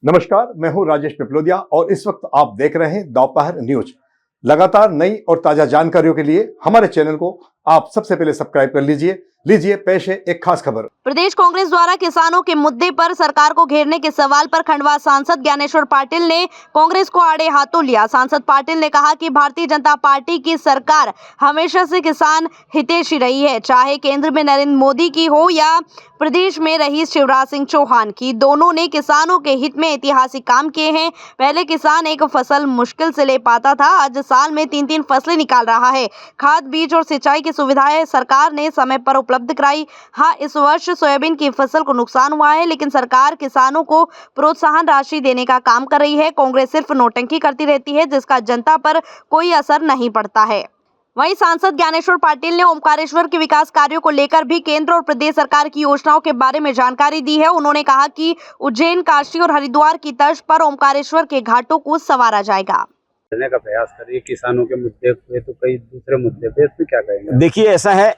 नमस्कार, मैं हूं राजेश पिपलोदिया और इस वक्त आप देख रहे हैं दोपहर न्यूज। लगातार नई और ताजा जानकारियों के लिए हमारे चैनल को आप सबसे पहले सब्सक्राइब कर लीजिए। पेश है एक खास खबर। प्रदेश कांग्रेस द्वारा किसानों के मुद्दे पर सरकार को घेरने के सवाल पर खंडवा सांसद ज्ञानेश्वर पाटिल ने कांग्रेस को आड़े हाथों लिया। सांसद पाटिल ने कहा कि भारतीय जनता पार्टी की सरकार हमेशा से किसान हितैषी रही है, चाहे केंद्र में नरेंद्र मोदी की हो या प्रदेश में रही शिवराज सिंह चौहान की। दोनों ने किसानों के हित में ऐतिहासिक काम किए हैं। पहले किसान एक फसल मुश्किल से ले पाता था, आज साल में 3-3 फसलें निकाल रहा है। खाद, बीज और सिंचाई की सुविधाएं सरकार ने समय पर उपलब्ध कराई। हाँ, इस वर्ष सोयाबीन की फसल को नुकसान हुआ है, लेकिन सरकार किसानों को प्रोत्साहन राशि देने का काम कर रही है। कांग्रेस सिर्फ नोटंकी करती रहती है, जिसका जनता पर कोई असर नहीं पड़ता है। वहीं सांसद ज्ञानेश्वर पाटिल ने ओमकारेश्वर के विकास कार्यों को लेकर भी केंद्र और प्रदेश सरकार की योजनाओं के बारे में जानकारी दी है। उन्होंने कहा कि उज्जैन, काशी और हरिद्वार की तर्ज पर ओमकारेश्वर के घाटों को संवारा जाएगा। करने का प्रयास करिए। किसानों के मुद्दे हुए तो कई दूसरे मुद्दे पे इसमें क्या कहेंगे? देखिए, ऐसा है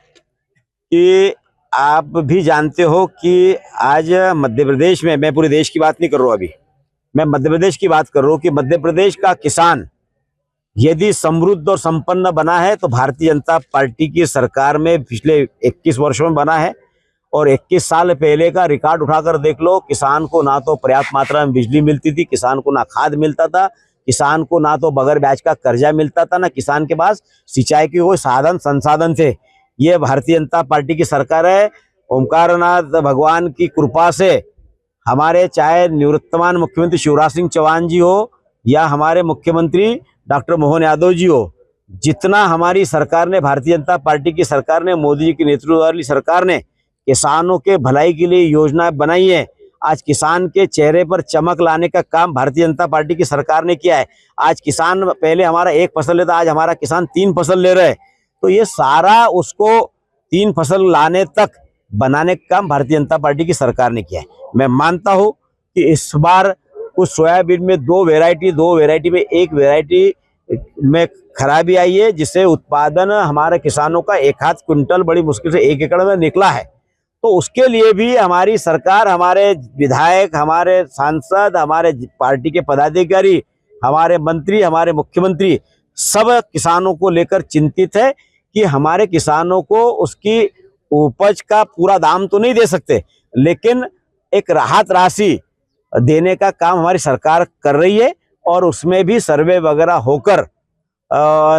कि आप भी जानते हो कि आज मध्य प्रदेश में, मैं पूरे देश की बात नहीं कर रहा हूँ, अभी मैं मध्य प्रदेश की बात कर रहा हूँ कि मध्य प्रदेश का किसान यदि समृद्ध और संपन्न बना है तो भारतीय जनता पार्टी की सरकार में पिछले 21 वर्षों में बना है। और 21 साल पहले का रिकॉर्ड उठाकर देख लो, किसान को ना तो पर्याप्त मात्रा में बिजली मिलती थी, किसान को ना खाद मिलता था, किसान को ना तो बगैर ब्याज का कर्जा मिलता था, ना किसान के पास सिंचाई के कोई संसाधन थे। ये भारतीय जनता पार्टी की सरकार है। ओमकारनाथ भगवान की कृपा से हमारे चाहे निवर्तमान मुख्यमंत्री शिवराज सिंह चौहान जी हो या हमारे मुख्यमंत्री डॉक्टर मोहन यादव जी हो, जितना हमारी सरकार ने, भारतीय जनता पार्टी की सरकार ने, मोदी जी के नेतृत्व वाली सरकार ने किसानों के भलाई के लिए योजनाएं बनाई है। आज किसान के चेहरे पर चमक लाने का काम भारतीय जनता पार्टी की सरकार ने किया है। आज किसान, पहले हमारा 1 फसल लेता, आज हमारा किसान 3 फसल ले रहे हैं। तो ये सारा उसको 3 फसल लाने तक बनाने का काम भारतीय जनता पार्टी की सरकार ने किया है। मैं मानता हूं कि इस बार कुछ सोयाबीन में 2 वैरायटी में 1 वैरायटी में खराबी आई है, जिससे उत्पादन हमारे किसानों का 1 क्विंटल बड़ी मुश्किल से 1 एकड़ में निकला है। तो उसके लिए भी हमारी सरकार, हमारे विधायक, हमारे सांसद, हमारे पार्टी के पदाधिकारी, हमारे मंत्री, हमारे मुख्यमंत्री सब किसानों को लेकर चिंतित है कि हमारे किसानों को उसकी उपज का पूरा दाम तो नहीं दे सकते, लेकिन एक राहत राशि देने का काम हमारी सरकार कर रही है। और उसमें भी सर्वे वगैरह होकर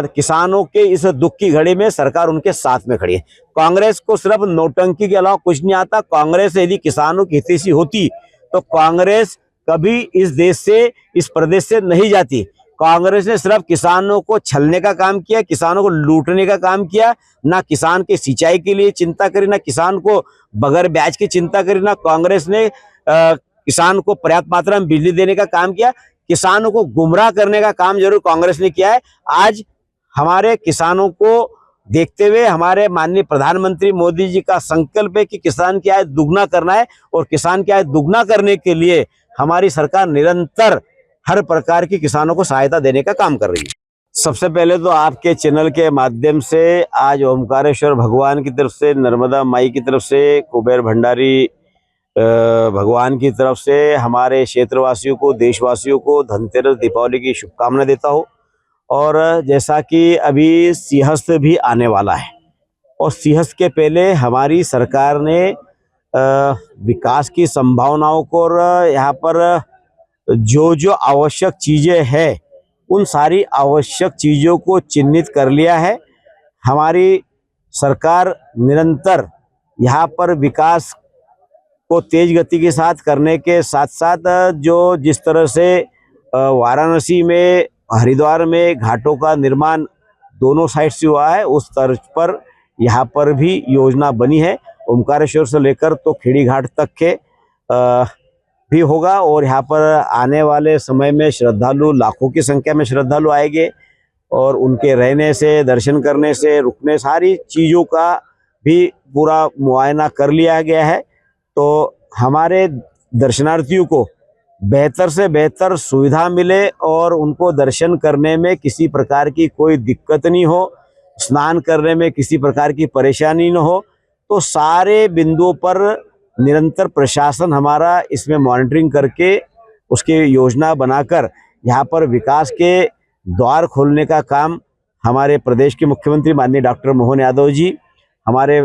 किसानों के इस दुख की घड़ी में सरकार उनके साथ में खड़ी है। कांग्रेस को सिर्फ नोटंकी के अलावा कुछ नहीं आता। कांग्रेस यदि किसानों की हितैषी होती तो कांग्रेस कभी इस देश से, इस प्रदेश से नहीं जाती। कांग्रेस ने सिर्फ किसानों को छलने का काम किया, किसानों को लूटने का काम किया। ना किसान के सिंचाई के लिए चिंता करी, ना किसान को बगैर ब्याज की चिंता करी, ना कांग्रेस ने किसान को पर्याप्त मात्रा में बिजली देने का काम किया। किसानों को गुमराह करने का काम जरूर कांग्रेस ने किया है। आज हमारे किसानों को देखते हुए हमारे माननीय प्रधानमंत्री मोदी जी का संकल्प है कि किसान की आय दुगना करना है, और किसान की आय दुगना करने के लिए हमारी सरकार निरंतर हर प्रकार की किसानों को सहायता देने का काम कर रही है। सबसे पहले तो आपके चैनल के माध्यम से आज ओमकारेश्वर भगवान की तरफ से, नर्मदा माई की तरफ से, कुबेर भंडारी भगवान की तरफ से हमारे क्षेत्रवासियों को, देशवासियों को धनतेरस, दीपावली की शुभकामना देता हूँ। और जैसा कि अभी सिंहस्थ भी आने वाला है, और सिंहस्थ के पहले हमारी सरकार ने विकास की संभावनाओं को और यहाँ पर जो आवश्यक चीज़ें हैं उन सारी आवश्यक चीज़ों को चिन्हित कर लिया है। हमारी सरकार निरंतर यहाँ पर विकास को तेज गति के साथ करने के साथ साथ जिस तरह से वाराणसी में, हरिद्वार में घाटों का निर्माण दोनों साइड से हुआ है, उस तर्ज पर यहाँ पर भी योजना बनी है। ओमकारेश्वर से लेकर तो खेड़ी घाट तक के भी होगा। और यहाँ पर आने वाले समय में श्रद्धालु, लाखों की संख्या में श्रद्धालु आएंगे, और उनके रहने से, दर्शन करने से, रुकने, सारी चीज़ों का भी पूरा मुआयना कर लिया गया है। तो हमारे दर्शनार्थियों को बेहतर से बेहतर सुविधा मिले और उनको दर्शन करने में किसी प्रकार की कोई दिक्कत नहीं हो, स्नान करने में किसी प्रकार की परेशानी न हो। तो सारे बिंदुओं पर निरंतर प्रशासन हमारा इसमें मॉनिटरिंग करके उसकी योजना बनाकर यहाँ पर विकास के द्वार खोलने का काम हमारे प्रदेश के मुख्यमंत्री माननीय डॉक्टर मोहन यादव जी, हमारे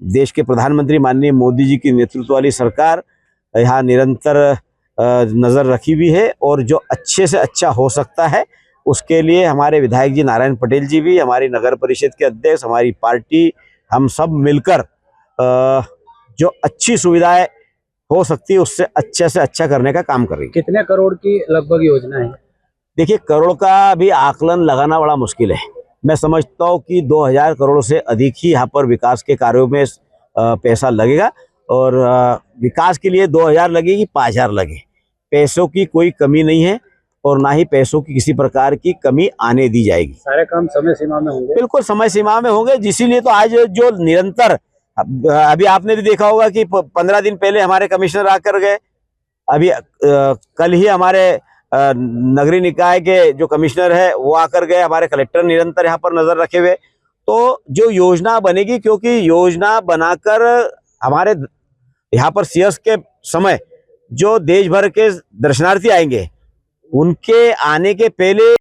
देश के प्रधानमंत्री माननीय मोदी जी की नेतृत्व वाली सरकार यहाँ निरंतर नज़र रखी हुई है। और जो अच्छे से अच्छा हो सकता है उसके लिए हमारे विधायक जी नारायण पटेल जी भी, हमारी नगर परिषद के अध्यक्ष, हमारी पार्टी, हम सब मिलकर जो अच्छी सुविधाएं हो सकती है उससे अच्छे से अच्छा करने का काम कर रही है। कितने करोड़ की लगभग योजना है? देखिए, करोड़ का भी आकलन लगाना बड़ा मुश्किल है। मैं समझता हूँ कि 2000 करोड़ से अधिक ही यहाँ पर विकास के कार्यों में पैसा लगेगा। और विकास के लिए 2000 लगेगी, 5000 लगे, पैसों की कोई कमी नहीं है और ना ही पैसों की किसी प्रकार की कमी आने दी जाएगी। सारे काम समय सीमा में होंगे? बिल्कुल समय सीमा में होंगे, इसीलिए तो आज जो निरंतर, अभी आपने भी देखा होगा कि 15 दिन पहले हमारे कमिश्नर आकर गए, अभी कल ही हमारे नगरीय निकाय के जो कमिश्नर है वो आकर गए, हमारे कलेक्टर निरंतर यहाँ पर नजर रखे हुए। तो जो योजना बनेगी, क्योंकि योजना बनाकर हमारे यहाँ पर सीएस के समय जो देश भर के दर्शनार्थी आएंगे उनके आने के पहले